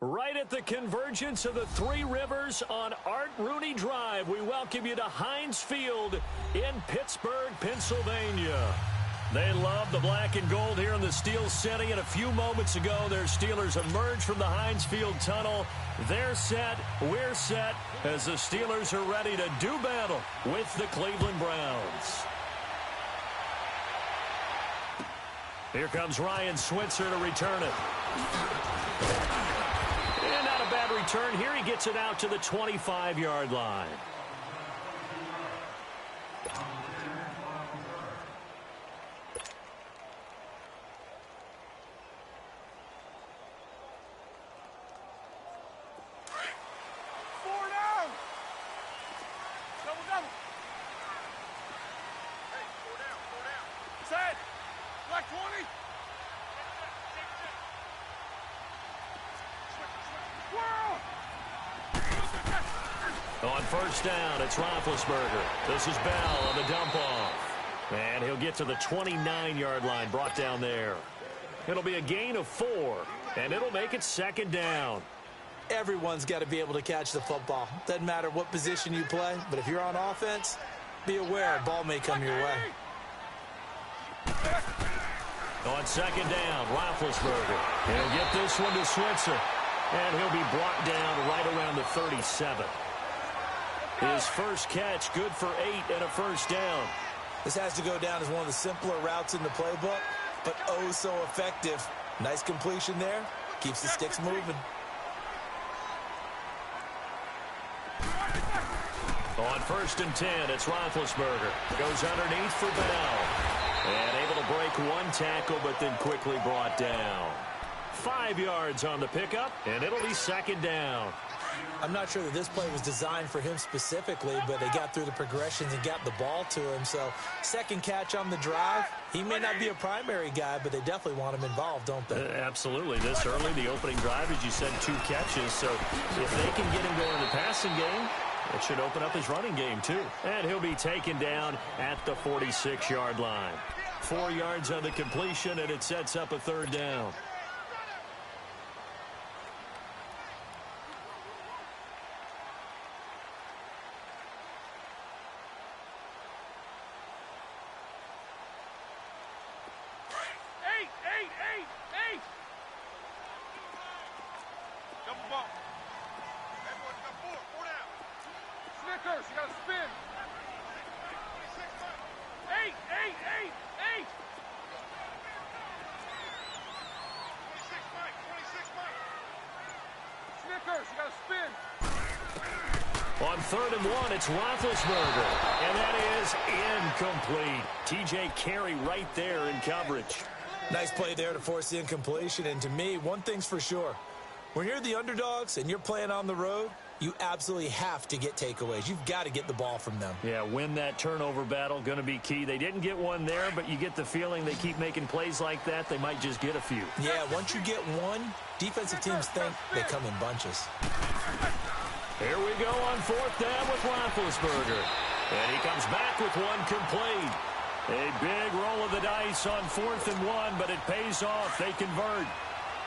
Right at the convergence of the Three Rivers on Art Rooney Drive, we welcome you to Heinz Field in Pittsburgh, Pennsylvania. They love the black and gold here in the Steel City, and a few moments ago, their Steelers emerged from the Heinz Field tunnel. They're set, we're set, as the Steelers are ready to do battle with the Cleveland Browns. Here comes Ryan Switzer to return it. And not a bad return here. He gets it out to the 25-yard line. On first down, it's Roethlisberger. This is Bell on the dump-off. And he'll get to the 29-yard line, brought down there. It'll be a gain of 4, and it'll make it second down. Everyone's got to be able to catch the football. Doesn't matter what position you play, but if you're on offense, be aware a ball may come your way. On second down, Roethlisberger. He'll get this one to Switzer, and he'll be brought down right around the 37. His first catch, good for 8 and a first down. This has to go down as one of the simpler routes in the playbook, but oh so effective. Nice completion there. Keeps the sticks moving. On first and 10, it's Roethlisberger. Goes underneath for Bell. And able to break one tackle, but then quickly brought down. 5 yards on the pickup, and it'll be second down. I'm not sure that this play was designed for him specifically, but they got through the progressions and got the ball to him. So second catch on the drive. He may not be a primary guy, but they definitely want him involved, don't they? Absolutely. This early, the opening drive, as you said, 2 catches. So if they can get him going in the passing game, it should open up his running game too. And he'll be taken down at the 46-yard line. 4 yards on the completion, and it sets up a third down. On 3rd and 1, it's Roethlisberger. And that is incomplete. T.J. Carey right there in coverage. Nice play there to force the incompletion. And to me, one thing's for sure. When you're the underdogs and you're playing on the road, you absolutely have to get takeaways. You've got to get the ball from them. Yeah, win that turnover battle, going to be key. They didn't get one there, but you get the feeling they keep making plays like that, they might just get a few. Yeah, once you get one, defensive teams think they come in bunches. Here we go on 4th down with Roethlisberger. And he comes back with one complete. A big roll of the dice on 4th and 1, but it pays off. They convert.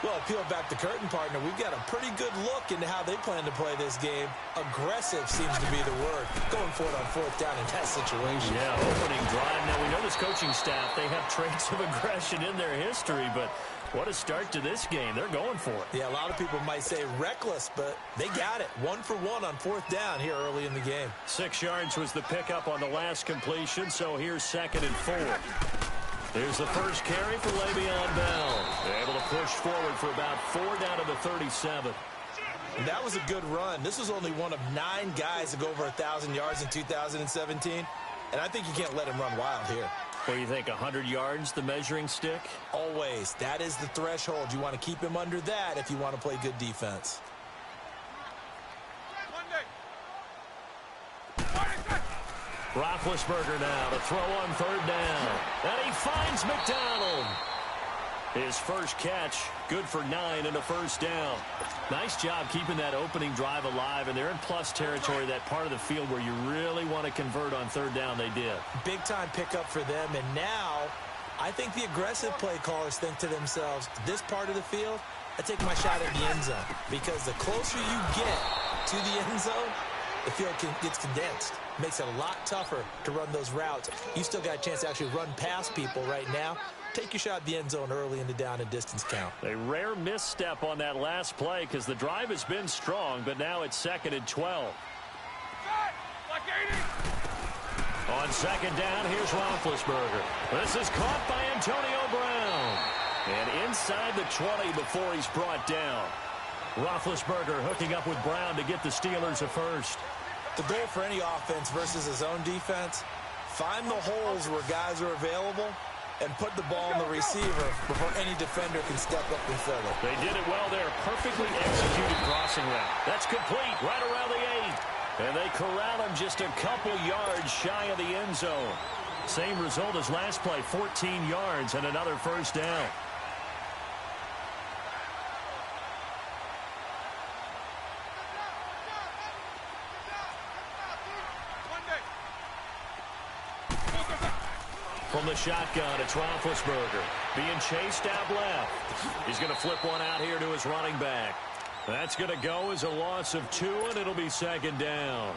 Well, peel back the curtain, partner. We've got a pretty good look into how they plan to play this game. Aggressive seems to be the word. Going for it on 4th down in that situation. Yeah, opening drive. Now, we know this coaching staff, they have traits of aggression in their history, but what a start to this game. They're going for it. Yeah, a lot of people might say reckless, but they got it. 1 for 1 on 4th down here early in the game. 6 yards was the pickup on the last completion, so here's 2nd and 4. Here's the first carry for Le'Veon Bell. They're able to push forward for about 4 down to the 37. And that was a good run. This was only one of 9 guys to go over 1,000 yards in 2017. And I think you can't let him run wild here. What do you think, 100 yards, the measuring stick? Always. That is the threshold. You want to keep him under that if you want to play good defense. Roethlisberger now to throw on 3rd down. And he finds McDonald. His first catch, good for 9 and a first down. Nice job keeping that opening drive alive, and they're in plus territory, that part of the field where you really want to convert on 3rd down. They did. Big time pickup for them, and now I think the aggressive play callers think to themselves, this part of the field, I take my shot at the end zone because the closer you get to the end zone, the field gets condensed. Makes it a lot tougher to run those routes. You still got a chance to actually run past people right now. Take your shot at the end zone early in the down and distance count. A rare misstep on that last play because the drive has been strong, but now it's 2nd and 12. On 2nd down, here's Roethlisberger. This is caught by Antonio Brown. And inside the 20 before he's brought down. Roethlisberger hooking up with Brown to get the Steelers a first. The goal for any offense versus a zone defense, find the holes where guys are available and put the ball in the receiver before any defender can step up and fill it. They did it well there. Perfectly executed crossing route. That's complete right around the 8. And they corral him just a couple yards shy of the end zone. Same result as last play, 14 yards and another first down. From the shotgun, it's Roethlisberger being chased out left. He's going to flip one out here to his running back. That's going to go as a loss of 2, and it'll be 2nd down.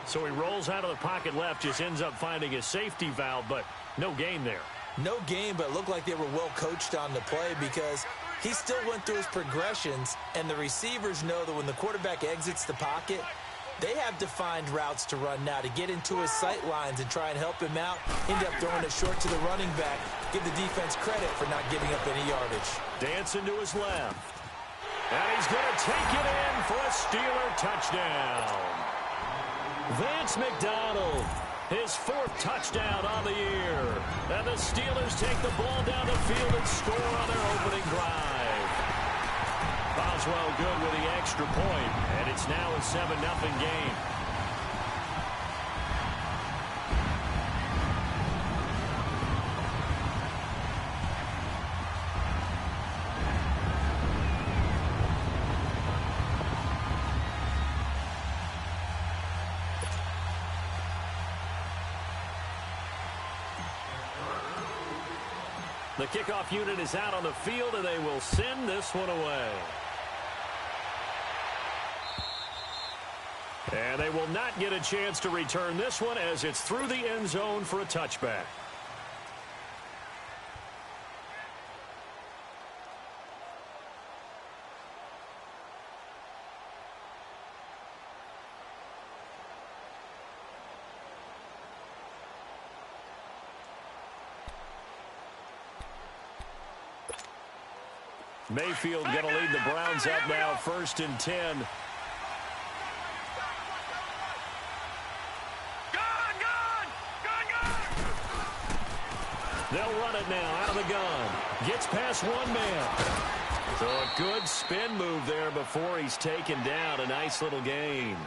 So he rolls out of the pocket left, just ends up finding a safety valve, but no gain there. No gain, but it looked like they were well coached on the play because he still went through his progressions, and the receivers know that when the quarterback exits the pocket, they have defined routes to run now to get into his sight lines and try and help him out. End up throwing it short to the running back. Give the defense credit for not giving up any yardage. Dancing to his left. And he's going to take it in for a Steeler touchdown. Vance McDonald, his 4th touchdown on the year. And the Steelers take the ball down the field and score on their opening drive. Boswell good with the extra point, and it's now a 7-0 game. The kickoff unit is out on the field, and they will send this one away. And they will not get a chance to return this one as it's through the end zone for a touchback. Mayfield going to lead the Browns up now, 1st and 10. They'll run it now out of the gun. Gets past one man. So a good spin move there before he's taken down. A nice little gain.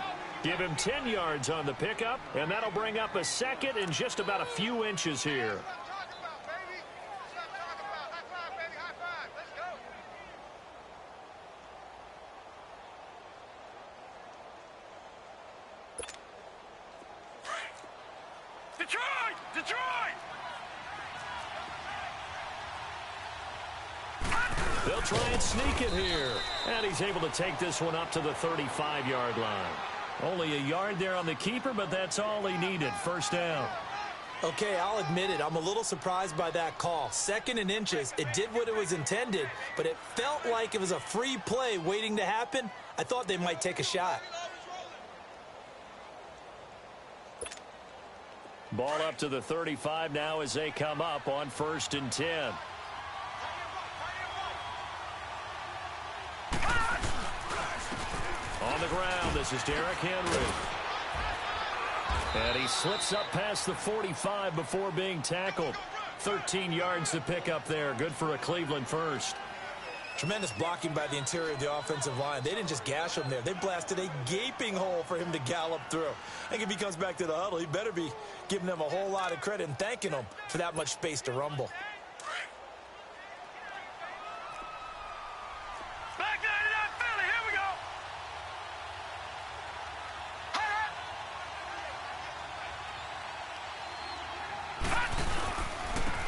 Give him 10 yards on the pickup, and that'll bring up a 2nd and just about a few inches here. They'll try and sneak it here. And he's able to take this one up to the 35-yard line. Only a yard there on the keeper, but that's all he needed. First down. Okay, I'll admit it. I'm a little surprised by that call. 2nd and inches. It did what it was intended, but it felt like it was a free play waiting to happen. I thought they might take a shot. Ball up to the 35 now as they come up on 1st and 10. On the ground, this is Derrick Henry. And he slips up past the 45 before being tackled. 13 yards to pick up there. Good for a Cleveland first. Tremendous blocking by the interior of the offensive line. They didn't just gash him there. They blasted a gaping hole for him to gallop through. I think if he comes back to the huddle, he better be giving them a whole lot of credit and thanking them for that much space to rumble.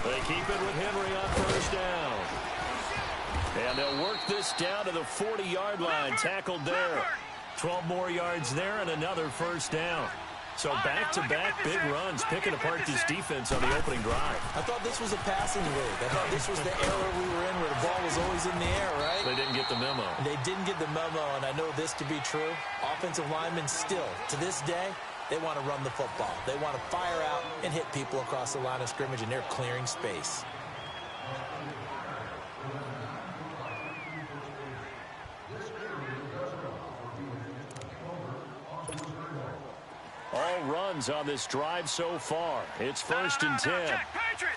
They keep it with Henry on 1st down. And they'll work this down to the 40-yard line. Tackled there. 12 more yards there and another first down. So back-to-back big runs, picking apart this defense on the opening drive. I thought this was a passing league. I thought this was the era we were in where the ball was always in the air, right? They didn't get the memo. They didn't get the memo, and I know this to be true. Offensive linemen still, to this day, they want to run the football. They want to fire out and hit people across the line of scrimmage, and they're clearing space. All runs on this drive so far. It's first and 10. Patriot!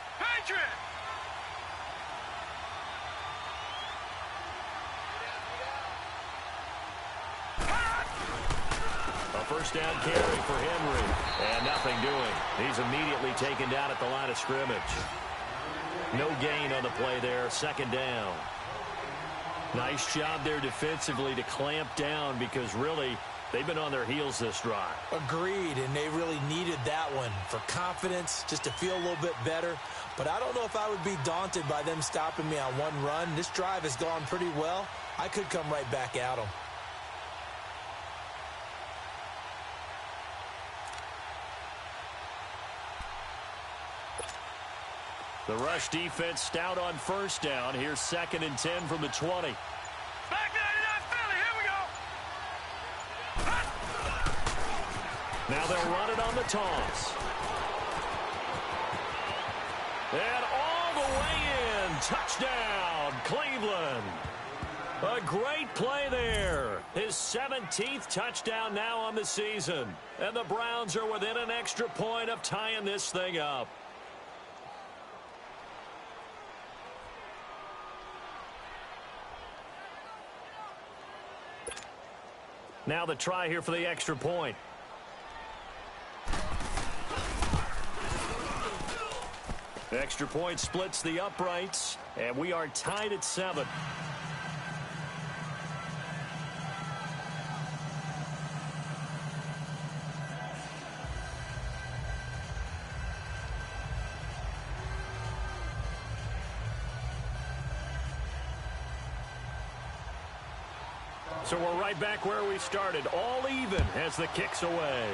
A first down carry for Henry. And nothing doing. He's immediately taken down at the line of scrimmage. No gain on the play there. Second down. Nice job there defensively to clamp down because really they've been on their heels this drive. Agreed, and they really needed that one for confidence, just to feel a little bit better. But I don't know if I would be daunted by them stopping me on one run. This drive has gone pretty well. I could come right back at them. The rush defense stout on first down. Here's second and 10 from the 20. Back 99 Philly, here we go. Now they'll run it on the toss. And all the way in. Touchdown, Cleveland. A great play there. His 17th touchdown now on the season. And the Browns are within an extra point of tying this thing up. Now the try here for the extra point. Extra point splits the uprights, and we are tied at 7. So we're right back where we started, all even as the kick's away.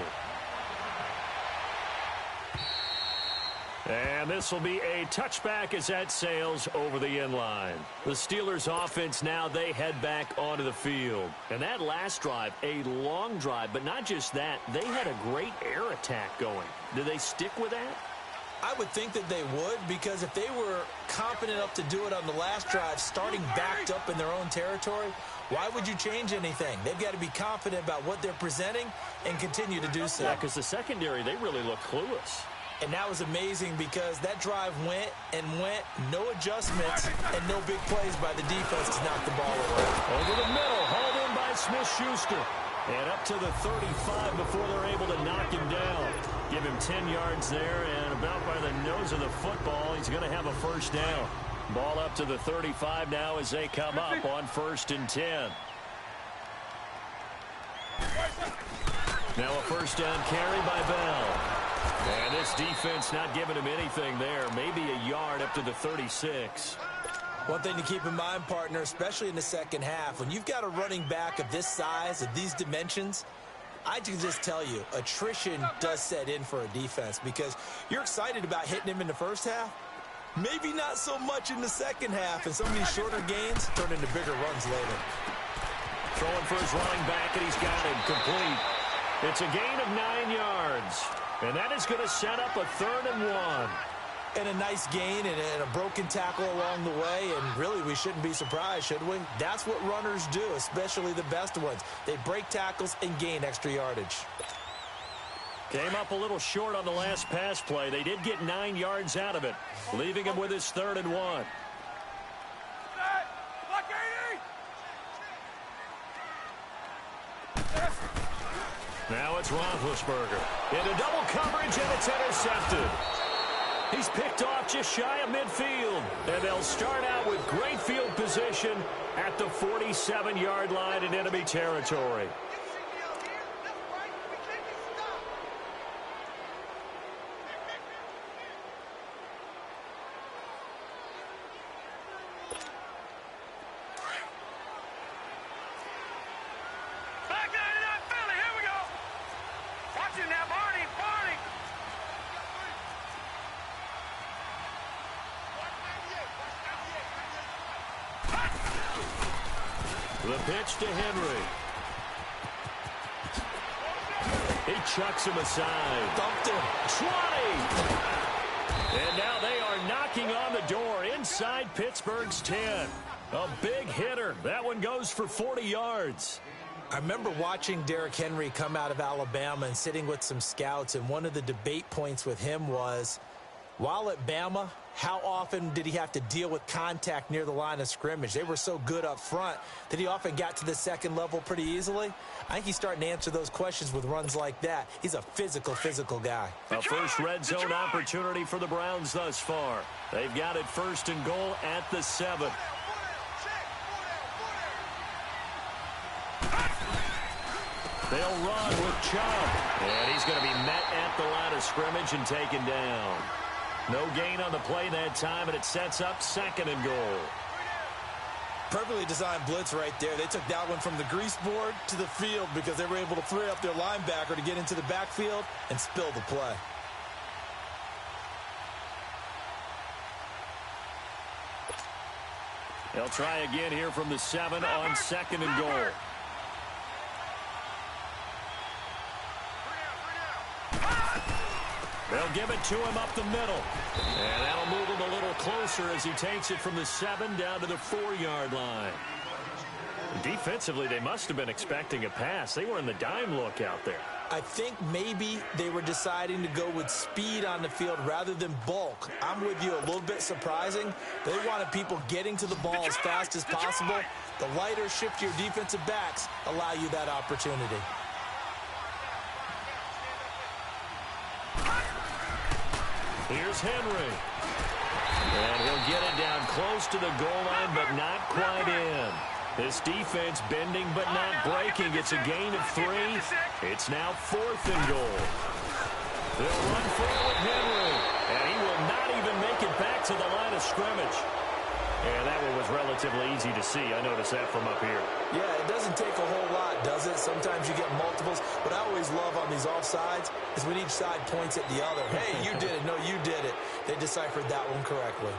And this will be a touchback as that sails over the end line. The Steelers offense now, they head back onto the field. And that last drive, a long drive, but not just that, they had a great air attack going. Do they stick with that? I would think that they would, because if they were confident enough to do it on the last drive, starting backed up in their own territory, why would you change anything? They've got to be confident about what they're presenting and continue to do so. Yeah, because the secondary, they really look clueless. And that was amazing because that drive went and went, no adjustments, and no big plays by the defense to knock the ball away. Over the middle, hauled in by Smith-Schuster. And up to the 35 before they're able to knock him down. Give him 10 yards there, and about by the nose of the football, he's going to have a first down. Ball up to the 35 now as they come up on first and 10. Now a first down carry by Bell. And this defense not giving him anything there. Maybe a yard up to the 36. One thing to keep in mind, partner, especially in the second half, when you've got a running back of this size, of these dimensions, I can just tell you, attrition does set in for a defense because you're excited about hitting him in the first half. Maybe not so much in the second half, and some of these shorter gains turn into bigger runs later. Throwing for his running back, and he's got him complete. It's a gain of 9 yards, and that is going to set up a 3rd and 1. And a nice gain and a broken tackle along the way, and really we shouldn't be surprised, should we? That's what runners do, especially the best ones. They break tackles and gain extra yardage. Came up a little short on the last pass play. They did get 9 yards out of it, leaving him with his 3rd and 1. Now it's Roethlisberger into double coverage, and it's intercepted. He's picked off just shy of midfield, and they'll start out with great field position at the 47-yard line in enemy territory. The pitch to Henry. He chucks him aside. Dumped him. 20! And now they are knocking on the door inside Pittsburgh's 10. A big hitter. That one goes for 40 yards. I remember watching Derrick Henry come out of Alabama and sitting with some scouts, and one of the debate points with him was, while at Bama, how often did he have to deal with contact near the line of scrimmage? They were so good up front that he often got to the second level pretty easily. I think he's starting to answer those questions with runs like that. He's a physical guy. A first red zone opportunity for the Browns thus far. They've got it 1st and goal at the 7. They'll run with Chubb. And he's going to be met at the line of scrimmage and taken down. No gain on the play that time, and it sets up 2nd and goal. Perfectly designed blitz right there. They took that one from the grease board to the field because they were able to free up their linebacker to get into the backfield and spill the play. They'll try again here from the 7 on 2nd and goal. They'll give it to him up the middle. And that'll move him a little closer as he takes it from the 7 down to the 4-yard line. Defensively, they must have been expecting a pass. They were in the dime look out there. I think maybe they were deciding to go with speed on the field rather than bulk. I'm with you, a little bit surprising. They wanted people getting to the ball as fast as possible. The lighter, shiftier defensive backs allow you that opportunity. Here's Henry. And he'll get it down close to the goal line, but not quite in. This defense bending but not breaking. It's a gain of 3. It's now 4th and goal. They'll run forward Henry. And he will not even make it back to the line of scrimmage. And that one was relatively easy to see. I noticed that from up here. Yeah, it doesn't take a whole lot, does it? Sometimes you get multiples. What I always love on these offsides is when each side points at the other. Hey, you did it. No, you did it. They deciphered that one correctly.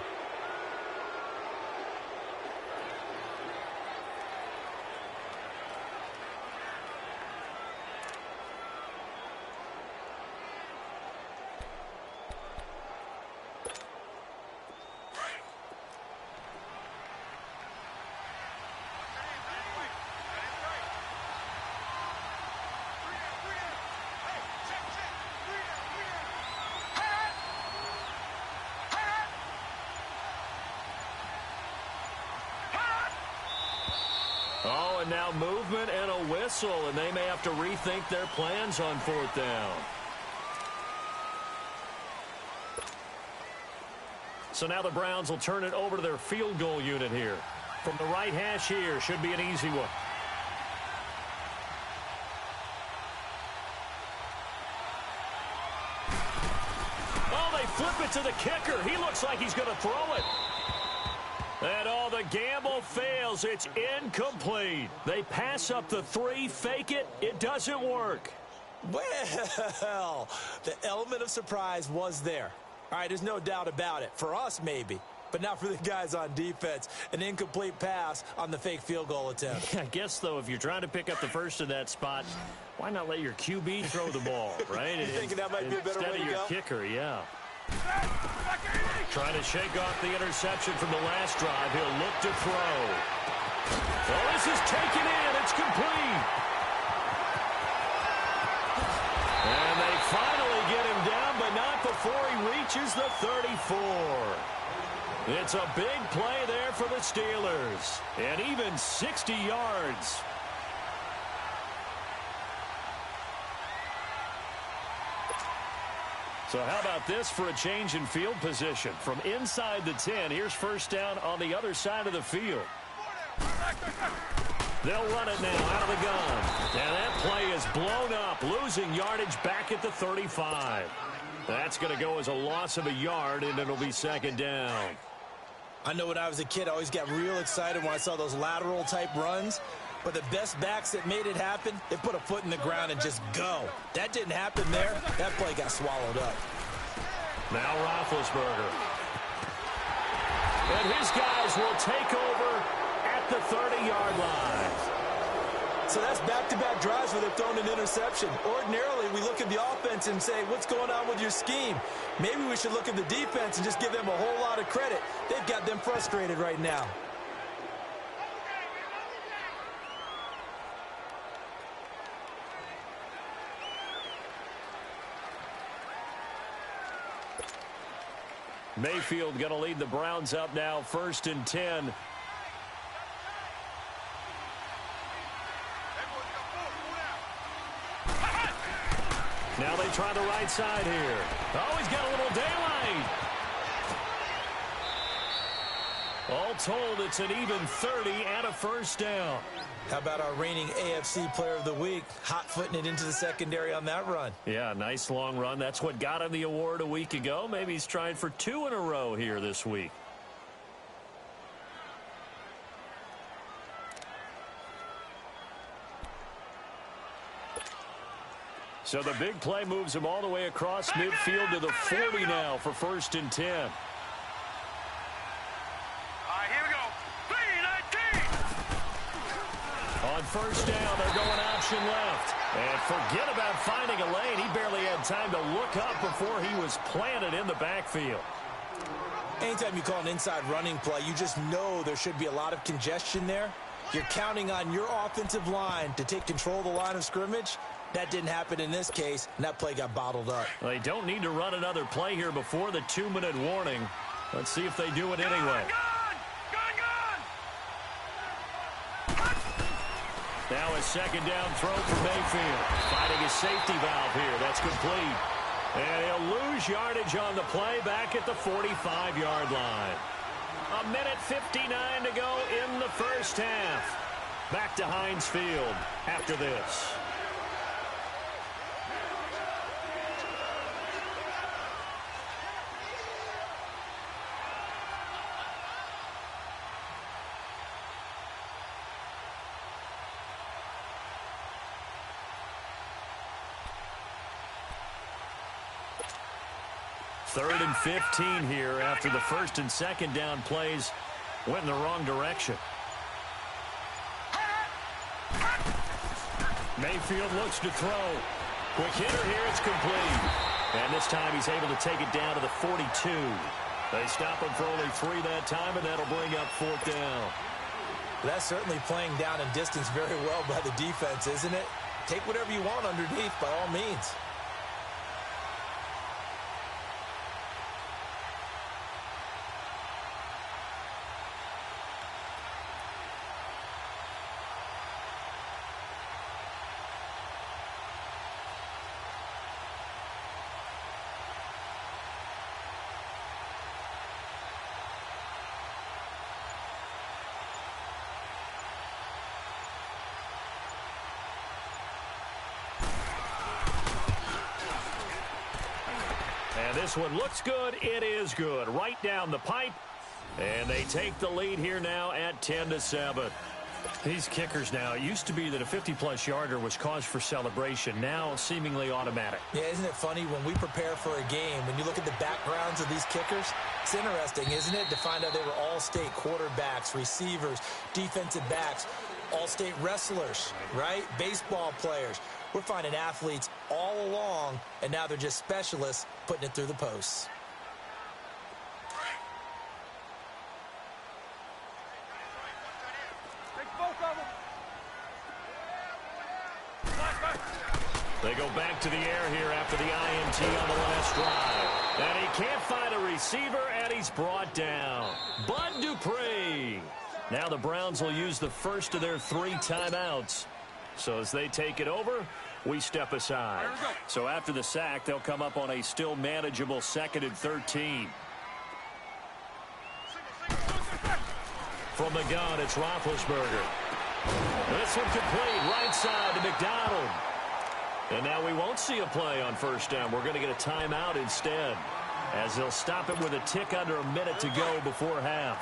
Oh, and now movement and a whistle, and they may have to rethink their plans on 4th down. So now the Browns will turn it over to their field goal unit here. From the right hash here, should be an easy one. Oh, they flip it to the kicker. He looks like he's going to throw it. And all the gamble fails. It's incomplete. They pass up the 3, fake it. It doesn't work. Well, the element of surprise was there. All right, there's no doubt about it. For us, maybe. But not for the guys on defense. An incomplete pass on the fake field goal attempt. I guess, though, if you're trying to pick up the first in that spot, why not let your QB throw the ball, right? You thinking that might be a better way to go? Instead of your kicker, yeah. Trying to shake off the interception from the last drive. He'll look to throw. Oh, this is taken in. It's complete. And they finally get him down, but not before he reaches the 34. It's a big play there for the Steelers. And even 60 yards. So how about this for a change in field position? From inside the 10, here's 1st down on the other side of the field. They'll run it now out of the gun. And that play is blown up, losing yardage back at the 35. That's going to go as a loss of a yard, and it'll be 2nd down. I know when I was a kid, I always got real excited when I saw those lateral-type runs. But the best backs that made it happen, they put a foot in the ground and just go. That didn't happen there. That play got swallowed up. Now Roethlisberger. And his guys will take over at at the 30-yard line. So that's back-to-back drives where they've thrown an interception. Ordinarily, we look at the offense and say, what's going on with your scheme? Maybe we should look at the defense and just give them a whole lot of credit. They've got them frustrated right now. Mayfield going to lead the Browns up now, 1st and 10. Now they try the right side here. Oh, he's got a little daylight. All told, it's an even 30 and a first down. How about our reigning AFC Player of the Week, hot-footing it into the secondary on that run? Yeah, nice long run. That's what got him the award a week ago. Maybe he's trying for 2 in a row here this week. So the big play moves him all the way across midfield to the 40 now for 1st and 10. All right, here we go. 3-19. On 1st down, they're going option left. And forget about finding a lane. He barely had time to look up before he was planted in the backfield. Anytime you call an inside running play, you just know there should be a lot of congestion there. You're counting on your offensive line to take control of the line of scrimmage. That didn't happen in this case, and that play got bottled up. Well, they don't need to run another play here before the 2-minute warning. Let's see if they do it anyway. Now a 2nd down throw for Mayfield. Finding his safety valve here. That's complete. And he'll lose yardage on the play back at the 45-yard line. 1:59 to go in the first half. Back to Heinz Field after this. Third and 15 here after the 1st and 2nd down plays went in the wrong direction. Mayfield looks to throw. Quick hitter here, it's complete. And this time he's able to take it down to the 42. They stop him for only 3 that time, and that'll bring up 4th down. That's certainly playing down in distance very well by the defense, isn't it? Take whatever you want underneath by all means. And this one looks good. It is good. Right down the pipe. And they take the lead here now at 10-7. These kickers now, it used to be that a 50-plus yarder was cause for celebration. Now seemingly automatic. Yeah, isn't it funny when we prepare for a game, when you look at the backgrounds of these kickers, it's interesting, isn't it, to find out they were all-state quarterbacks, receivers, defensive backs, all-state wrestlers, right? Baseball players. We're finding athletes all along, and now they're just specialists putting it through the posts. They go back to the air here after the INT on the last drive. And he can't find a receiver, and he's brought down. Bud Dupree. Now the Browns will use the first of their 3 timeouts. So as they take it over, we step aside. So after the sack, they'll come up on a still manageable 2nd and 13. From the gun, it's Roethlisberger. This one complete, right side to McDonald. And now we won't see a play on 1st down. We're going to get a timeout instead, as they'll stop it with a tick under a minute to go before half.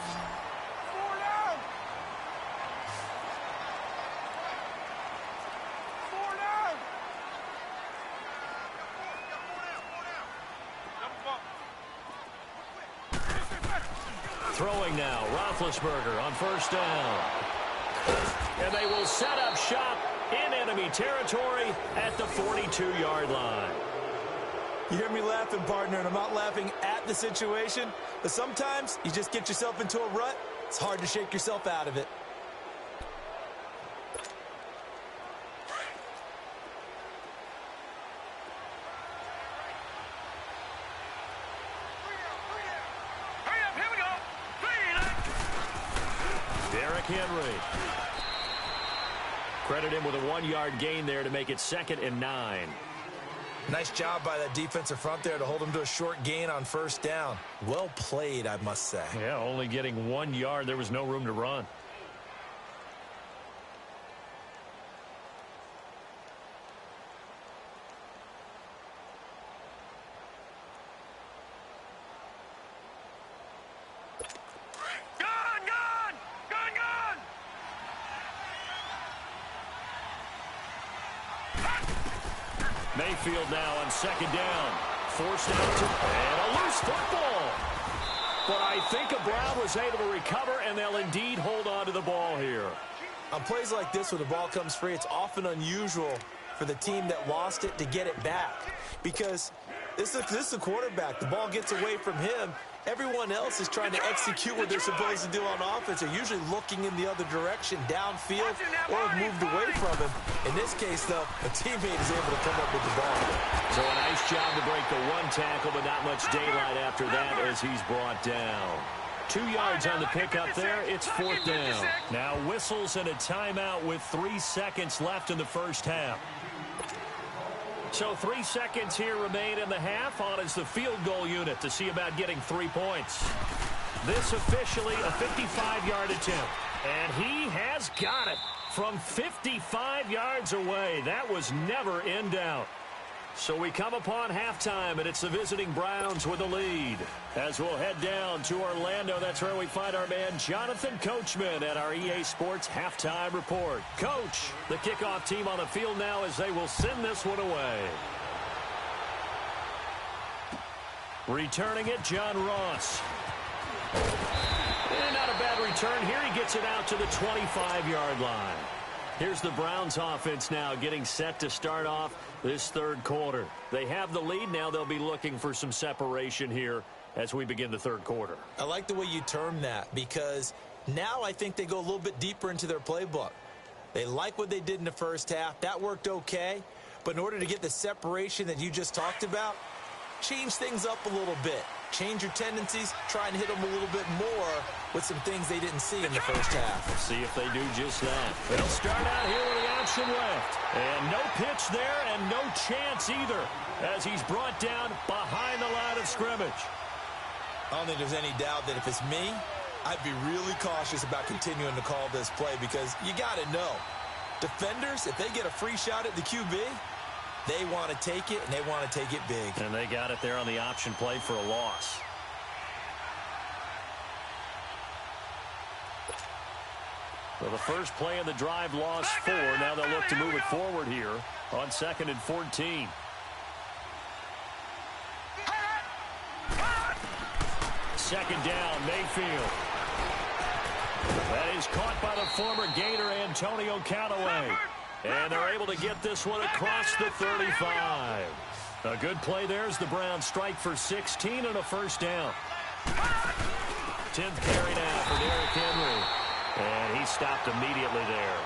Throwing now, Roethlisberger on 1st down. will set up shop in enemy territory at the 42-yard line. You hear me laughing, partner, and I'm not laughing at the situation, but sometimes you just get yourself into a rut. It's hard to shake yourself out of it. Henry. Credit him with a 1-yard gain there to make it 2nd and 9. Nice job by that defensive front there to hold him to a short gain on first down. Well played, I must say. Yeah, only getting 1 yard. There was no room to run. Mayfield now on 2nd down. Forced out to and a loose football. But I think a Brown was able to recover, and they'll indeed hold on to the ball here. On plays like this where the ball comes free, it's often unusual for the team that lost it to get it back. Because this is a quarterback. The ball gets away from him. Everyone else is trying to execute what they're supposed to do on offense. They're usually looking in the other direction, downfield, or have moved away from him. In this case, though, a teammate is able to come up with the ball. So a nice job to break the 1 tackle, but not much daylight after that as he's brought down. 2 yards on the pickup there. It's 4th down. Now whistles and a timeout with 3 seconds left in the first half. So 3 seconds here remain in the half. On is the field goal unit to see about getting 3 points. This officially a 55-yard attempt. And he has got it from 55 yards away. That was never in doubt. So we come upon halftime, and it's the visiting Browns with the lead. As we'll head down to Orlando, that's where we find our man Jonathan Coachman at our EA Sports Halftime Report. Coach, the kickoff team on the field now as they will send this one away. Returning it, John Ross. And not a bad return here. He gets it out to the 25-yard line. Here's the Browns offense now getting set to start off this third quarter. They have the lead. Now they'll be looking for some separation here as we begin the third quarter. I like the way you term that because now I think they go a little bit deeper into their playbook. They like what they did in the first half. That worked okay. But in order to get the separation that you just talked about, change things up a little bit. Change your tendencies, try and hit them a little bit more with some things they didn't see in the first half. See if they do just that. They'll start out here with the option left. And no pitch there and no chance either as he's brought down behind the line of scrimmage. I don't think there's any doubt that if it's me, I'd be really cautious about continuing to call this play because you got to know, defenders, if they get a free shot at the QB, they want to take it, and they want to take it big. And they got it there on the option play for a loss. Well, the first play of the drive lost 4. Now they'll look to move it forward here on 2nd and 14. Second down, Mayfield. That is caught by the former Gator Antonio Callaway. And they're able to get this one across the 35. A good play there as the Browns strike for 16 and a first down. 10th carry now for Derrick Henry. And he stopped immediately there.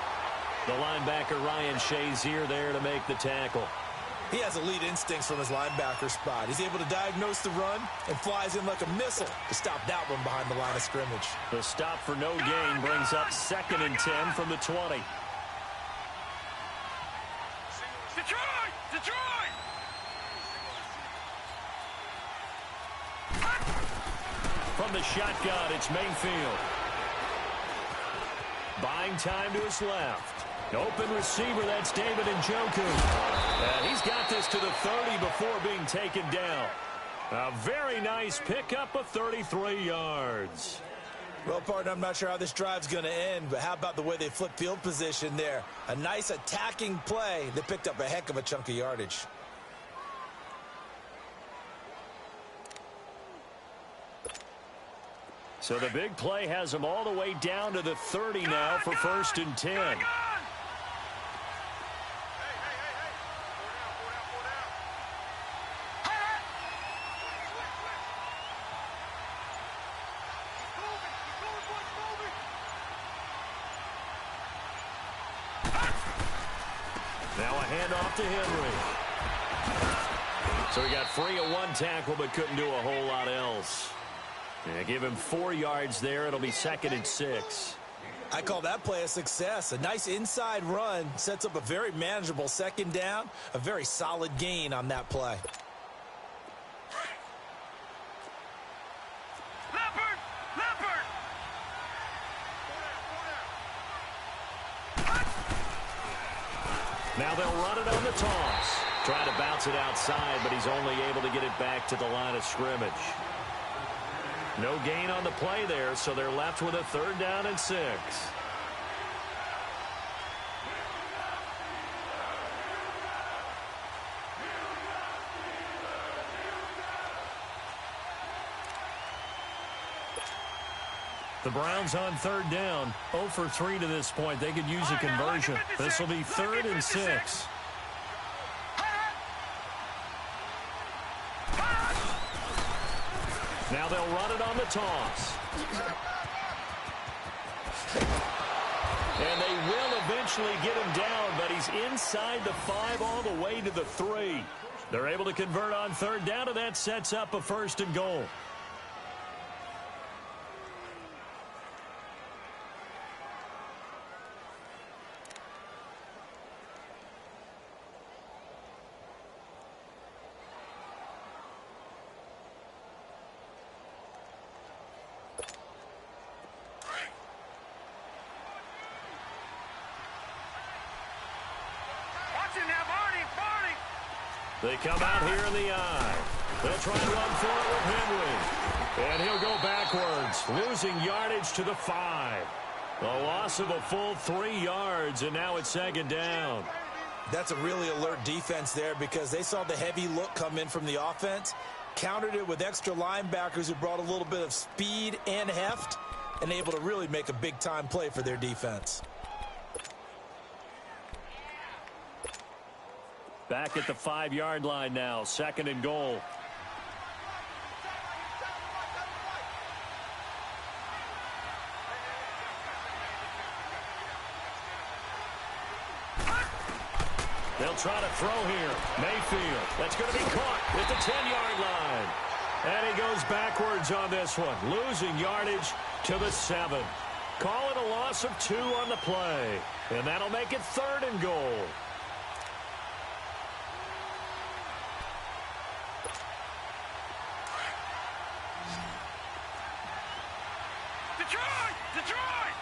The linebacker Ryan Shazier there to make the tackle. He has elite instincts from his linebacker spot. He's able to diagnose the run and flies in like a missile to stop that one behind the line of scrimmage. The stop for no gain brings up 2nd and 10 from the 20. Detroit! Detroit! From the shotgun, it's Mayfield. Buying time to his left. Open receiver, that's David Njoku. And he's got this to the 30 before being taken down. A very nice pickup of 33 yards. Well, partner, I'm not sure how this drive's going to end, but how about the way they flip field position there? A nice attacking play that picked up a heck of a chunk of yardage. So the big play has them all the way down to the 30 now for 1st and 10. Now a handoff to Henry. So he got free of one tackle but couldn't do a whole lot else. Yeah, give him 4 yards there. It'll be 2nd and 6. I call that play a success. A nice inside run sets up a very manageable 2nd down. A very solid gain on that play. Leopard! Leopard! Now they'll run it on the toss. Trying to bounce it outside, but he's only able to get it back to the line of scrimmage. No gain on the play there, so they're left with a 3rd down and 6. The Browns on 3rd down, 0 for 3 to this point. They could use a conversion. This will be 3rd and 6. Now they'll run it on the toss. And they will eventually get him down, but he's inside the 5 all the way to the 3. They're able to convert on 3rd down, and that sets up a 1st and goal. They come out here in the eye. They'll try and run for it with Henry. And he'll go backwards, losing yardage to the 5. A loss of a full 3 yards, and now it's 2nd down. That's a really alert defense there because they saw the heavy look come in from the offense, countered it with extra linebackers who brought a little bit of speed and heft, and able to really make a big-time play for their defense. Back at the 5-yard line now, 2nd and goal. They'll try to throw here. Mayfield, that's going to be caught at the 10-yard line. And he goes backwards on this one, losing yardage to the 7. Call it a loss of 2 on the play. And that'll make it 3rd and goal. Detroit! Detroit!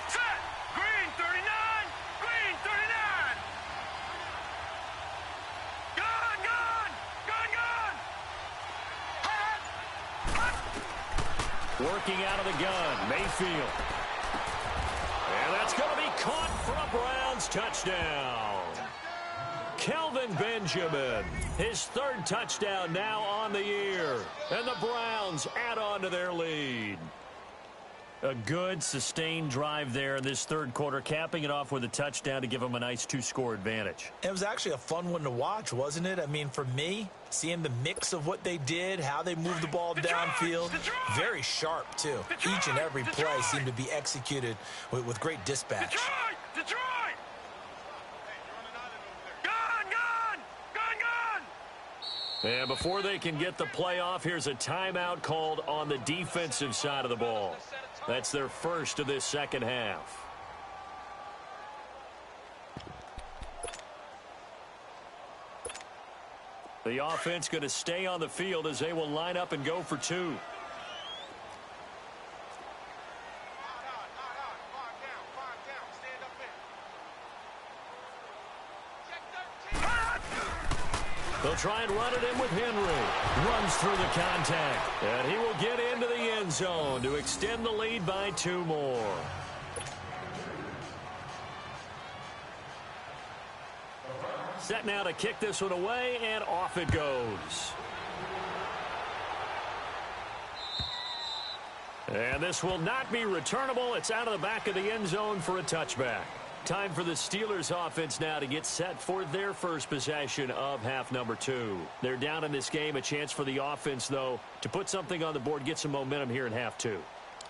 Set! Green 39! Green 39! Gun! Gun! Gun! Gun! Working out of the gun, Mayfield. And that's going to be caught for a Browns touchdown. Kelvin Benjamin, his 3rd touchdown now on the year. And the Browns add on to their lead. A good, sustained drive there in this 3rd quarter, capping it off with a touchdown to give them a nice 2-score advantage. It was actually a fun one to watch, wasn't it? I mean, for me, seeing the mix of what they did, how they moved the ball downfield, very sharp, too. Each and every play seemed to be executed with great dispatch. Detroit! Detroit! Gun! Gun! Gun! Gun! And before they can get the play off, here's a timeout called on the defensive side of the ball. That's their first of this 2nd half. The offense going to stay on the field as they will line up and go for 2. They'll try and run it in with Henry. Runs through the contact. And he will get into the end zone to extend the lead by 2 more. Set now to kick this one away, and off it goes. And this will not be returnable. It's out of the back of the end zone for a touchback. Time for the Steelers offense now to get set for their first possession of half number 2. They're down in this game. A chance for the offense, though, to put something on the board, get some momentum here in half 2.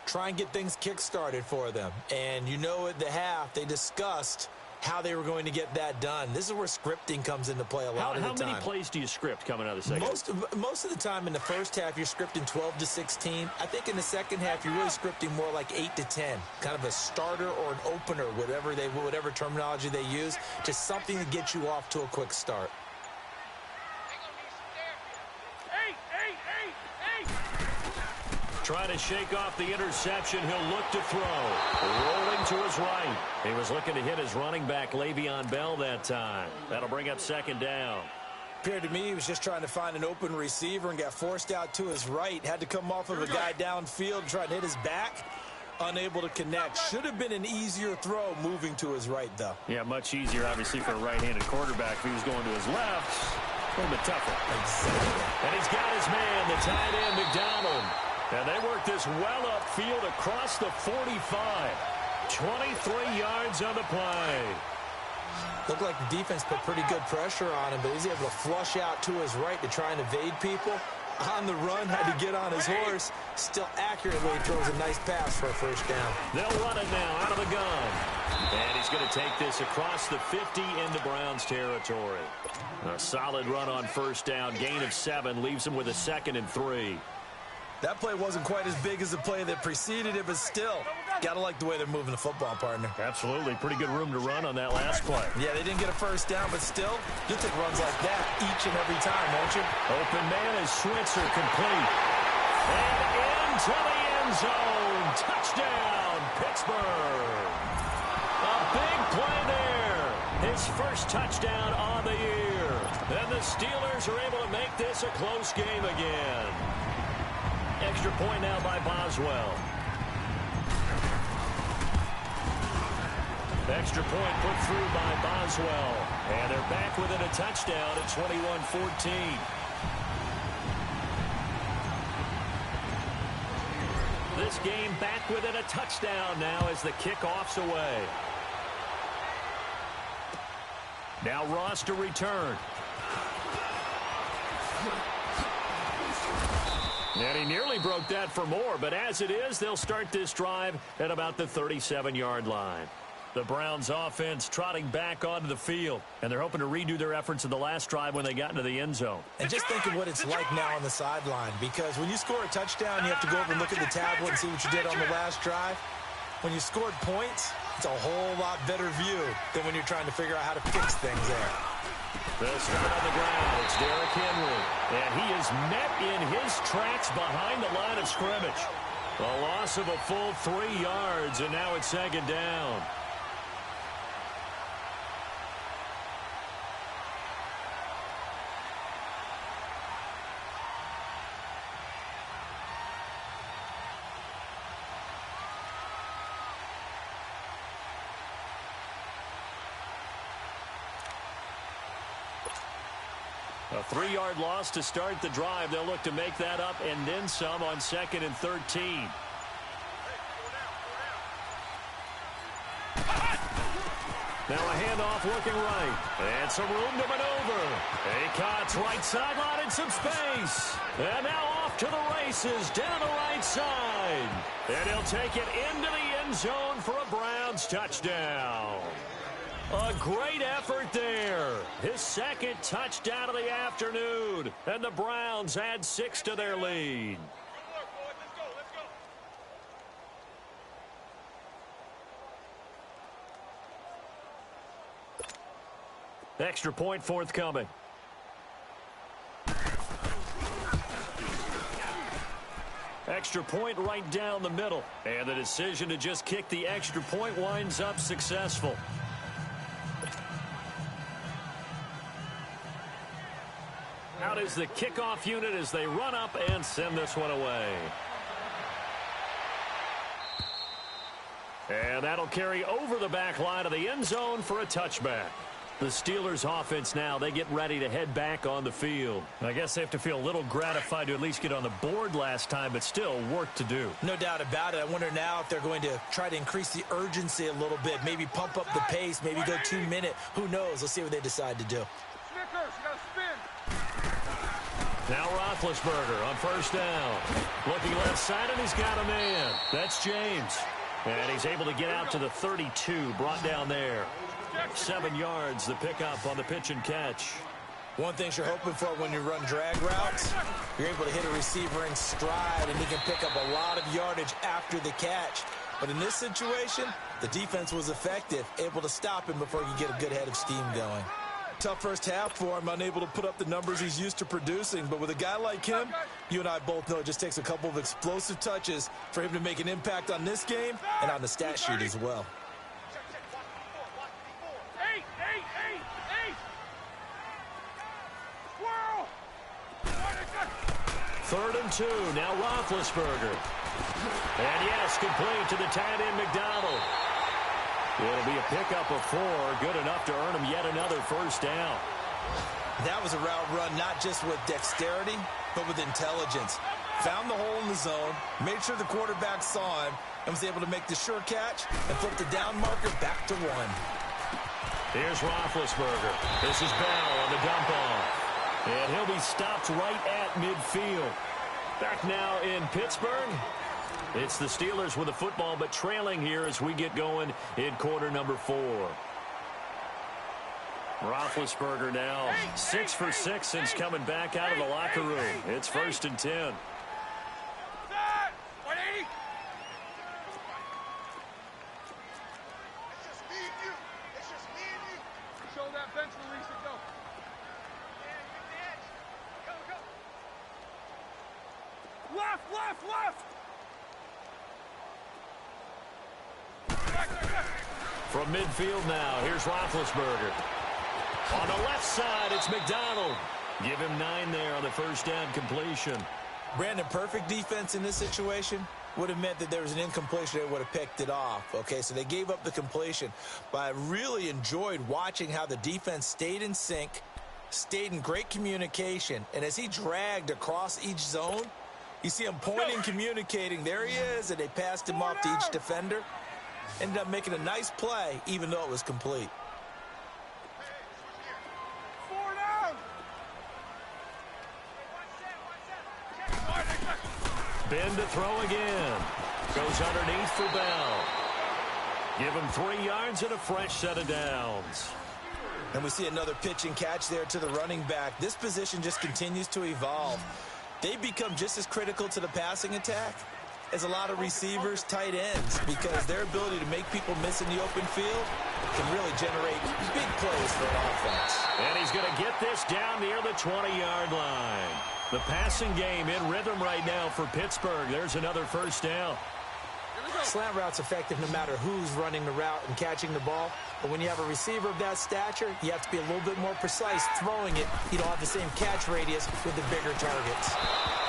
Try and get things kick-started for them. And you know at the half, they discussed how they were going to get that done. This is where scripting comes into play a lot of the time. How many plays do you script coming out of the second? Most of the time in the first half, you're scripting 12 to 16. I think in the second half, you're really scripting more like 8 to 10. Kind of a starter or an opener, whatever terminology they use. Just something to get you off to a quick start. Trying to shake off the interception. He'll look to throw. Rolling to his right. He was looking to hit his running back, Le'Veon Bell, that time. That'll bring up second down. Appeared to me he was just trying to find an open receiver and got forced out to his right. Had to come off of a guy downfield, trying to hit his back. Unable to connect. Should have been an easier throw moving to his right, though. Yeah, much easier, obviously, for a right-handed quarterback. If he was going to his left, a little bit tougher. Exactly. And he's got his man, the tight end, McDonald. And they work this well upfield across the 45. 23 yards on the play. Looked like the defense put pretty good pressure on him, but he's able to flush out to his right to try and evade people. On the run, had to get on his horse. Still accurately throws a nice pass for a first down. They'll run it now out of the gun. And he's going to take this across the 50 into Browns territory. A solid run on first down. Gain of 7 leaves him with a 2nd and 3. That play wasn't quite as big as the play that preceded it, but still, got to like the way they're moving the football, partner. Absolutely. Pretty good room to run on that last play. Yeah, they didn't get a first down, but still, you'll take runs like that each and every time, won't you? Open man is Switzer, complete. And into the end zone. Touchdown, Pittsburgh. A big play there. His first touchdown on the year. And the Steelers are able to make this a close game again. Extra point now by Boswell. Extra point put through by Boswell. And they're back within a touchdown at 21-14. This game back within a touchdown now as the kickoff's away. Now Ross to return. And he nearly broke that for more, but as it is, they'll start this drive at about the 37-yard line. The Browns offense trotting back onto the field, and they're hoping to redo their efforts in the last drive when they got into the end zone. And just think of what it's like now on the sideline, because when you score a touchdown, you have to go over and look at the tablet and see what you did on the last drive. When you scored points, it's a whole lot better view than when you're trying to figure out how to fix things there. The start on the ground, it's Derrick Henry. And he is met in his tracks behind the line of scrimmage. A loss of a full 3 yards, and now it's second down. A 3-yard loss to start the drive. They'll look to make that up and then some on 2nd and 13. Now a handoff looking right. And some room to maneuver. Acott's right sideline and some space. And now off to the races down the right side. And he'll take it into the end zone for a Browns touchdown. A great effort there. His 2nd touchdown of the afternoon. And the Browns add 6 to their lead. Extra point forthcoming. Extra point right down the middle. And the decision to just kick the extra point winds up successful. Out is the kickoff unit as they run up and send this one away. And that'll carry over the back line of the end zone for a touchback. The Steelers offense now, they get ready to head back on the field. I guess they have to feel a little gratified to at least get on the board last time, but still work to do. No doubt about it. I wonder now if they're going to try to increase the urgency a little bit, maybe pump up the pace, maybe go 2-minute. Who knows? Let's see what they decide to do. Now Roethlisberger on first down. Looking left side, and he's got a man. That's James. And he's able to get out to the 32, brought down there. 7 yards, the pickup on the pitch and catch. One thing you're hoping for when you run drag routes, you're able to hit a receiver in stride, and he can pick up a lot of yardage after the catch. But in this situation, the defense was effective, able to stop him before he could get a good head of steam going. Tough first half for him, unable to put up the numbers he's used to producing. But with a guy like him, you and I both know it just takes a couple of explosive touches for him to make an impact on this game and on the stat sheet as well. 3rd and 2, now Roethlisberger. And yes, complete to the tight end McDonald. It'll be a pickup of 4, good enough to earn him yet another first down. That was a route run not just with dexterity, but with intelligence. Found the hole in the zone, made sure the quarterback saw him, and was able to make the sure catch and flip the down marker back to 1. Here's Roethlisberger. This is Bell on the dump off. And he'll be stopped right at midfield. Back now in Pittsburgh. It's the Steelers with the football, but trailing here as we get going in quarter number 4. Roethlisberger now 6 for 6 since coming back out of the locker room. It's 1st and 10. Left! From midfield now, here's Roethlisberger. On the left side, it's McDonald. Give him 9 there on the first down completion. Brandon, perfect defense in this situation would have meant that there was an incompletion. They would have picked it off. Okay, so they gave up the completion. But I really enjoyed watching how the defense stayed in sync, stayed in great communication. And as he dragged across each zone, you see him pointing, communicating. There he is, and they passed him off to each defender. Ended up making a nice play, even though it was complete. 4 down. Ben to throw again. Goes underneath for Bell. Give him 3 yards and a fresh set of downs. And we see another pitch and catch there to the running back. This position just continues to evolve. They become just as critical to the passing attack as a lot of receivers, tight ends, because their ability to make people miss in the open field can really generate big plays for an offense. And he's going to get this down near the 20-yard line. The passing game in rhythm right now for Pittsburgh. There's another first down. Slant route's effective no matter who's running the route and catching the ball. But when you have a receiver of that stature, you have to be a little bit more precise throwing it. You don't have the same catch radius with the bigger targets.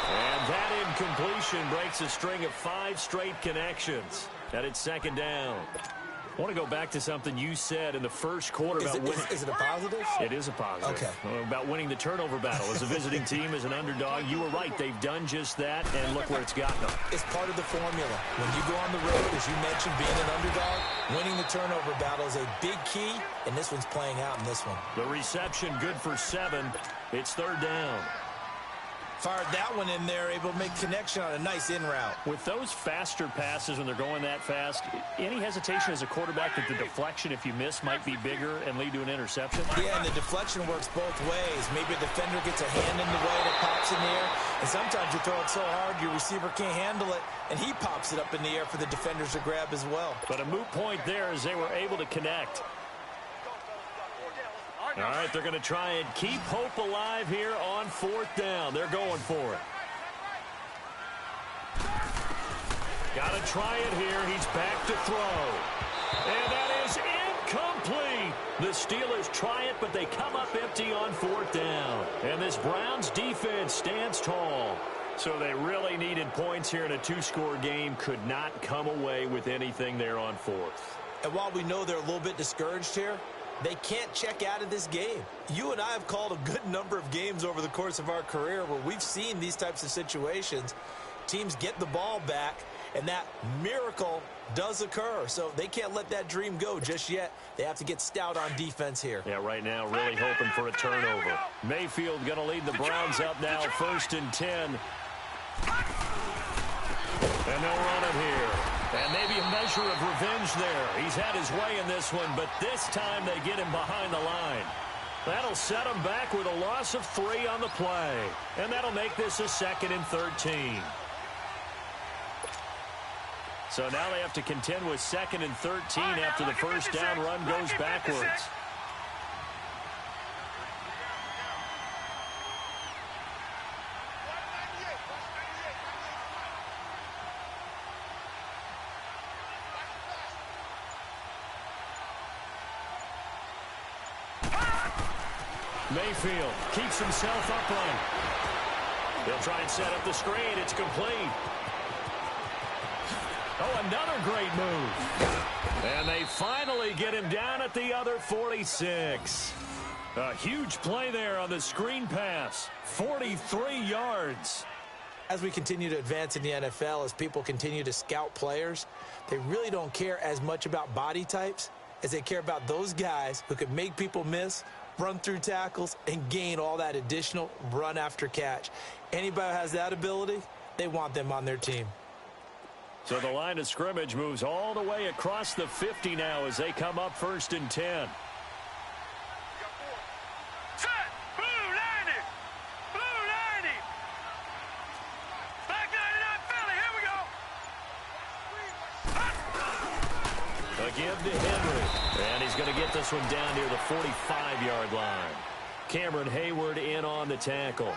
And that incompletion breaks a string of 5 straight connections. And it's 2nd down. I want to go back to something you said in the first quarter about winning. Is it a positive? It is a positive. Okay. About winning the turnover battle. As a visiting team, as an underdog, you were right. They've done just that, and look where it's gotten them. It's part of the formula. When you go on the road, as you mentioned, being an underdog, winning the turnover battle is a big key, and this one's playing out in this one. The reception good for 7. It's 3rd down. Fired that one in there, able to make connection on a nice in route. With those faster passes when they're going that fast, any hesitation as a quarterback that the deflection, if you miss, might be bigger and lead to an interception? Yeah, and the deflection works both ways. Maybe a defender gets a hand in the way that pops in the air, and sometimes you throw it so hard your receiver can't handle it, and he pops it up in the air for the defenders to grab as well. But a moot point there as they were able to connect. All right, they're going to try and keep hope alive here on 4th down. They're going for it. Got to try it here. He's back to throw. And that is incomplete. The Steelers try it, but they come up empty on 4th down. And this Browns defense stands tall. So they really needed points here in a 2-score game. Could not come away with anything there on 4th. And while we know they're a little bit discouraged here, they can't check out of this game. You and I have called a good number of games over the course of our career where we've seen these types of situations. Teams get the ball back, and that miracle does occur. So they can't let that dream go just yet. They have to get stout on defense here. Yeah, right now really hoping for a turnover. Mayfield going to lead the Browns up now, 1st and 10. And they'll run it here. And maybe a measure of revenge there. He's had his way in this one, but this time they get him behind the line. That'll set him back with a loss of 3 on the play. And that'll make this a 2nd and 13. So now they have to contend with 2nd and 13 after the first down run goes backwards. Mayfield keeps himself upright. They'll try and set up the screen. It's complete. Oh, another great move. And they finally get him down at the other 46. A huge play there on the screen pass. 43 yards. As we continue to advance in the NFL, as people continue to scout players, they really don't care as much about body types as they care about those guys who can make people miss, run through tackles, and gain all that additional run after catch. Anybody who has that ability, they want them on their team. So the line of scrimmage moves all the way across the 50 now as they come up 1st and 10. Set! Blue 90! Blue 90! Back 99 Philly, here we go! A give to Henry. And he's going to get this one down near the 45-yard line. Cameron Hayward in on the tackle.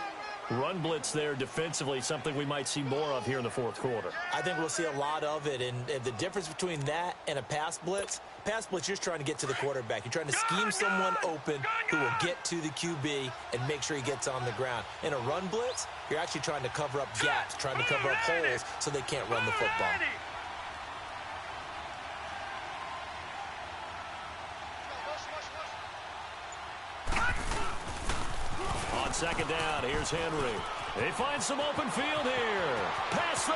Run blitz there defensively, something we might see more of here in the 4th quarter. I think we'll see a lot of it, and the difference between that and a pass blitz, you're just trying to get to the quarterback. You're trying to scheme someone open who will get to the QB and make sure he gets on the ground. In a run blitz, you're actually trying to cover up gaps, trying to cover up holes so they can't run the football. On 2nd down, here's Henry. They find some open field here. Past the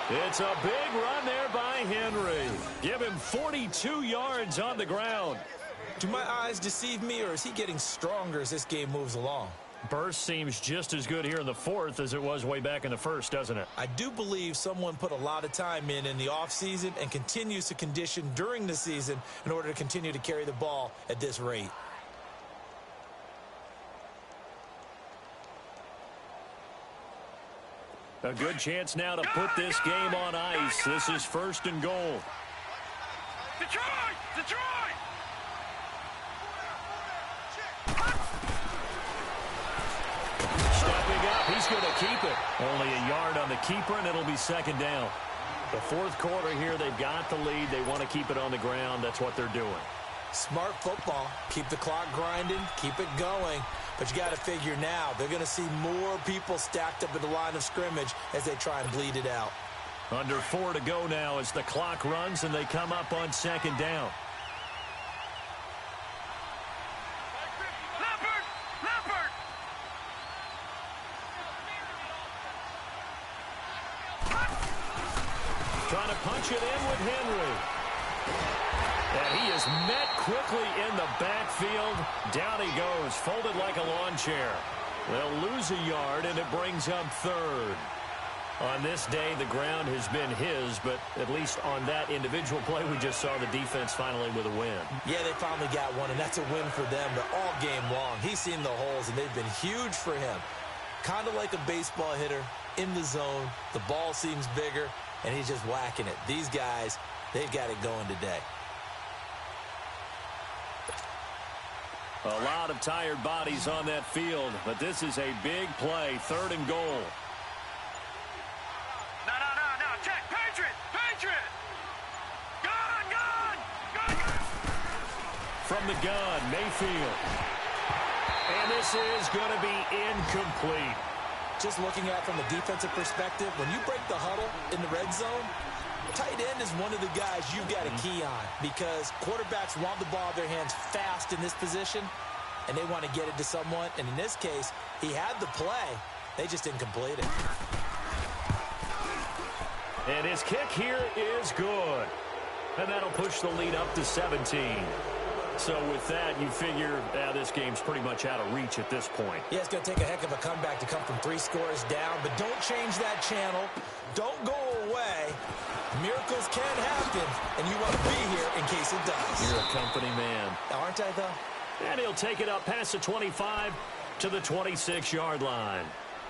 20. It's a big run there by Henry. Give him 42 yards on the ground. Do my eyes deceive me, or is he getting stronger as this game moves along? Burst seems just as good here in the 4th as it was way back in the 1st, doesn't it? I do believe someone put a lot of time in the offseason and continues to condition during the season in order to continue to carry the ball at this rate. A good chance now to put this game on ice. This is 1st and goal. Detroit! Detroit! Stepping up, he's going to keep it. Only a yard on the keeper, and it'll be 2nd down. The 4th quarter here, they've got the lead. They want to keep it on the ground. That's what they're doing. Smart football. Keep the clock grinding. Keep it going. But you got to figure now, they're going to see more people stacked up at the line of scrimmage as they try and bleed it out. Under 4 to go now as the clock runs and they come up on 2nd down. Leopard! Leopard! Trying to punch it in with Henry. And he is met quickly in the backfield. Down he goes, folded like a lawn chair. They'll lose a yard, and it brings up 3rd. On this day, the ground has been his, but at least on that individual play, we just saw the defense finally with a win. Yeah, they finally got one, and that's a win for them. But all game long, he's seen the holes, and they've been huge for him. Kind of like a baseball hitter in the zone. The ball seems bigger, and he's just whacking it. These guys, they've got it going today. A lot of tired bodies on that field, but this is a big play, 3rd and goal. No, check! Patriot! Patriot! Gun! From the gun, Mayfield. And this is going to be incomplete. Just looking at it from a defensive perspective, when you break the huddle in the red zone, tight end is one of the guys you've got to key on because quarterbacks want the ball in their hands fast in this position, and they want to get it to someone. And in this case, he had the play. They just didn't complete it. And his kick here is good. And that'll push the lead up to 17. So with that, you figure this game's pretty much out of reach at this point. Yeah, it's going to take a heck of a comeback to come from 3 scores down, but don't change that channel. Don't go away. Miracles can happen, and you want to be here in case it does. You're a company man. Aren't I, though? And he'll take it up past the 25 to the 26-yard line.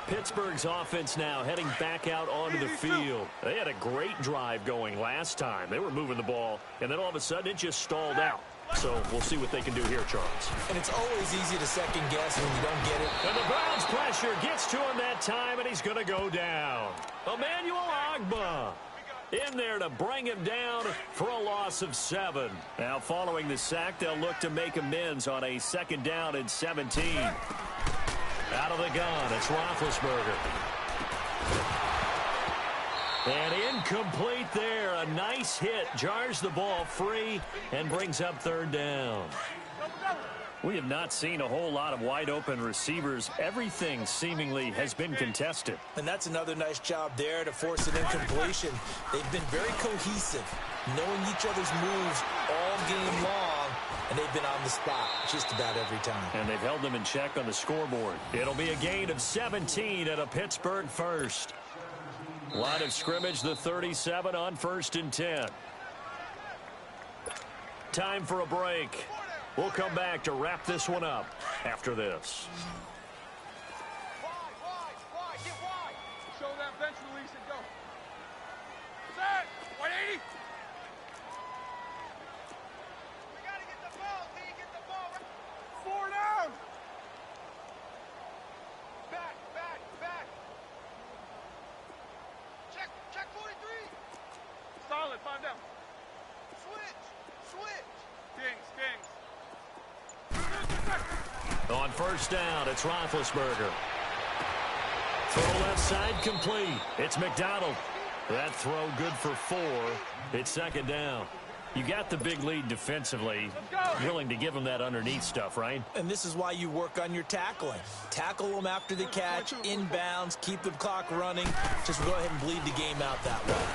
Pittsburgh's offense now heading back out onto the field. They had a great drive going last time. They were moving the ball, and then all of a sudden it just stalled out. So we'll see what they can do here, Charles. And it's always easy to second guess when you don't get it. And the Browns' pressure gets to him that time, and he's going to go down. Emmanuel Ogbah in there to bring him down for a loss of 7. Now, following the sack, they'll look to make amends on a 2nd down and 17. Out of the gun, it's Roethlisberger. And incomplete there. A nice hit. Jars the ball free and brings up 3rd down. We have not seen a whole lot of wide-open receivers. Everything seemingly has been contested. And that's another nice job there to force an incompletion. They've been very cohesive, knowing each other's moves all game long, and they've been on the spot just about every time. And they've held them in check on the scoreboard. It'll be a gain of 17 at a Pittsburgh first. Line of scrimmage, the 37 on 1st and 10. Time for a break. We'll come back to wrap this one up after this. Wide, get wide. Show that bench release and go. Set, 180. We gotta get the ball, D, get the ball. 4 down. Back. Check 43. Solid, 5 down. Switch. Kings. On 1st down, it's Roethlisberger. Throw left side complete. It's McDonald. That throw good for 4. It's 2nd down. You got the big lead defensively. Willing to give them that underneath stuff, right? And this is why you work on your tackling. Tackle them after the catch, inbounds, keep the clock running. Just go ahead and bleed the game out that way.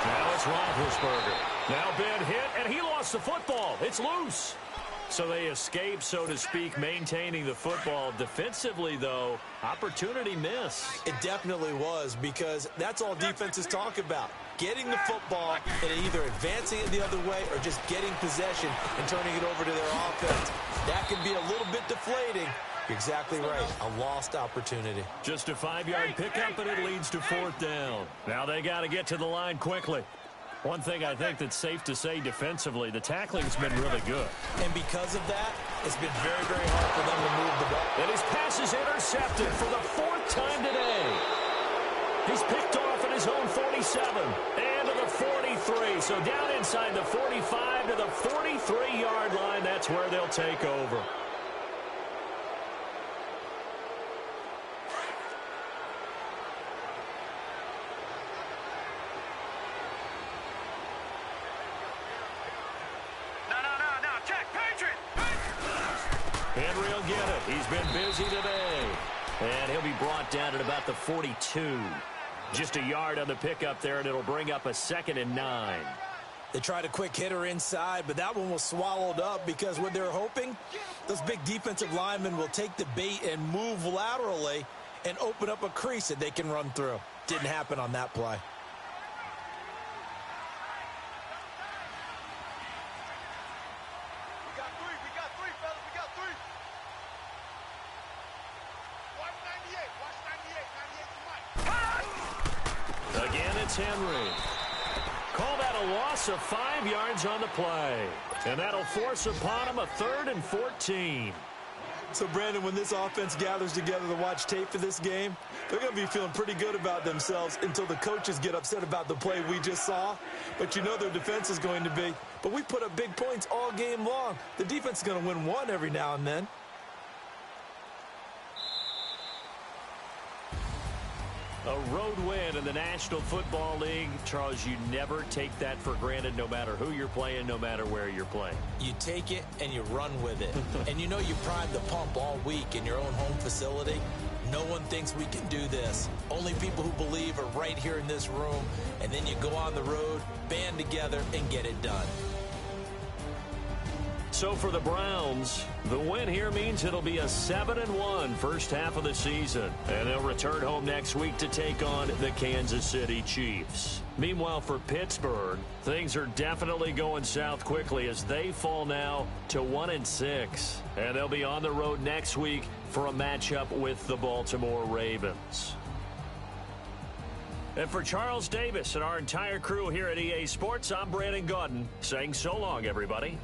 Now it's Roethlisberger. Now bad hit, and he lost the football. It's loose. So they escape, so to speak, maintaining the football. Defensively, though, opportunity miss. It definitely was, because that's all defenses talk about. Getting the football and either advancing it the other way or just getting possession and turning it over to their offense. That can be a little bit deflating. You're exactly right. A lost opportunity. Just a 5-yard pickup, and it leads to 4th down. Now they got to get to the line quickly. One thing I think that's safe to say defensively, the tackling's been really good. And because of that, it's been very, very hard for them to move the ball. And his pass is intercepted for the 4th time today. He's picked off at his own 47 and to the 43. So down inside the 45 to the 43-yard line. That's where they'll take over. Henry will get it. He's been busy today. And he'll be brought down at about the 42. Just a yard on the pickup there, and it'll bring up a 2nd and 9. They tried a quick hitter inside, but that one was swallowed up because what they're hoping, those big defensive linemen will take the bait and move laterally and open up a crease that they can run through. Didn't happen on that play. Henry. Call that a loss of 5 yards on the play. And that'll force upon him a 3rd and 14. So, Brandon, when this offense gathers together to watch tape for this game, they're going to be feeling pretty good about themselves until the coaches get upset about the play we just saw. But you know their defense is going to be. But we put up big points all game long. The defense is going to win one every now and then. A road win in the National Football League. Charles, you never take that for granted, no matter who you're playing, no matter where you're playing. You take it and you run with it. And you know you primed the pump all week in your own home facility. No one thinks we can do this. Only people who believe are right here in this room. And then you go on the road, band together, and get it done. So for the Browns, the win here means it'll be a 7-1 first half of the season. And they'll return home next week to take on the Kansas City Chiefs. Meanwhile, for Pittsburgh, things are definitely going south quickly as they fall now to 1-6. And they'll be on the road next week for a matchup with the Baltimore Ravens. And for Charles Davis and our entire crew here at EA Sports, I'm Brandon Gaudin saying so long, everybody.